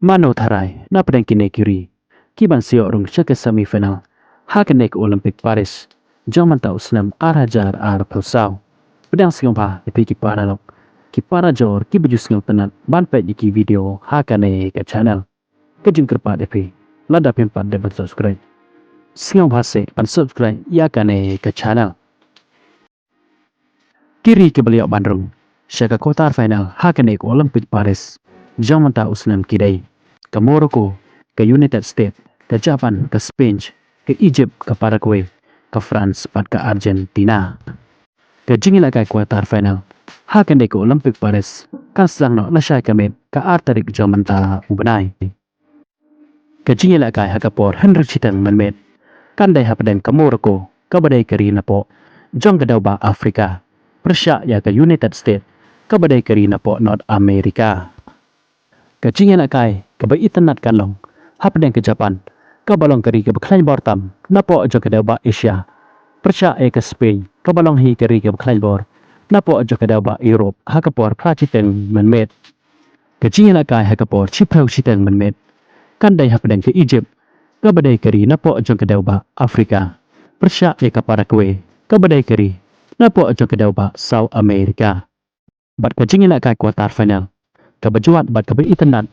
Mano Tharai, na kine kiri. Kiban siyo rung ke semifinal. Hakane ke Olympic Paris. Jaman ta Uslam Arajar Pelsaw. Pedang siyo pa epi kipara lok. Kipara jor ki baju siyo tenat ban pet ki video hakane ke channel. Kejing kerpat epi. Lada pimpat dapat subscribe. Siyo pa se pan subscribe ya kane ke channel. Kiri ke beliau Bandung. Syaka quarter final hakane ke Olympic Paris. Jaman ta Uslam kidai. Ke Morocco, ke United States, ke Japan, ke Spain, ke Egypt, ke Paraguay, ke France, dan ke Argentina. Ke jingila kai quarter final. Hakan ke Olympic Paris. Kan sedang nak lasai kami ke artarik zaman ta ubenai. Ke jingila kai hakapor Henry Chitang menmet. Kan dai hapadan ke Morocco, ke badai keri napo. Jong ke dauba Afrika. Persya ya ke United States, ke badai keri napo North America. Ke jingila kai ke bai itanat kalong. Hapadan ke Japan, ke balong keri ke beklan bortam. Napo jo ke dauba Asia. Persya ke Spain, ke balong hi keri ke beklan bor. Napo jo ke dauba Europe, hakapor prachiteng menmet. Ke jingila kai hakapor Chiprau chiteng menmet. Kan dai hapadan ke Egypt, ke badai keri napo jo ke dauba Afrika. Persya ke Paraguay, ke badai keri napo jo ke dauba South America. Bat ke jingila kai quarter final. Ke bajuat bat ke bai itanat.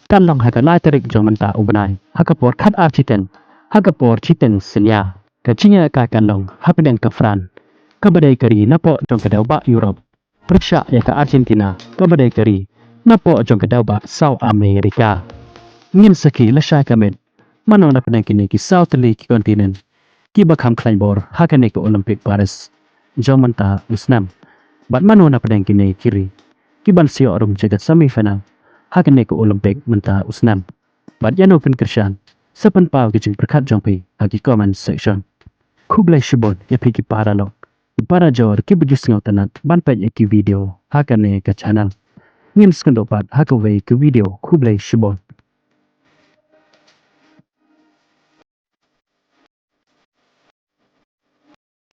Kan long haka lai terik jong menta ubenai. Hakapor kat architen. Hakapor chiten senya. Ke jingila kai kan long hapadan ke Fran. Ke badai keri napo jong ke dauba Europe. Persya ya ke Argentina. Ke badai keri napo jong ke dauba South America. Ngin saki lasai kamet. Mano na pedang kini ki South League kontinen. Ki bakam kleinbor hakane ke Olympic Paris. Jong menta Usnam. Bat mano na pedang kini kiri. Ki ban siyo arum jagat semifinal. Hakane ke Olympic menta Usnam. Bat yano pen kersyan. Sepen pau kejing perkat jongpi hagi comment section. Kublai shibon ya pi ki para lok. Para jor ki bejus ngau tenat ban pet ya ki video hakane ke channel. Ngin skendopat hakawai ke video kublai shibon.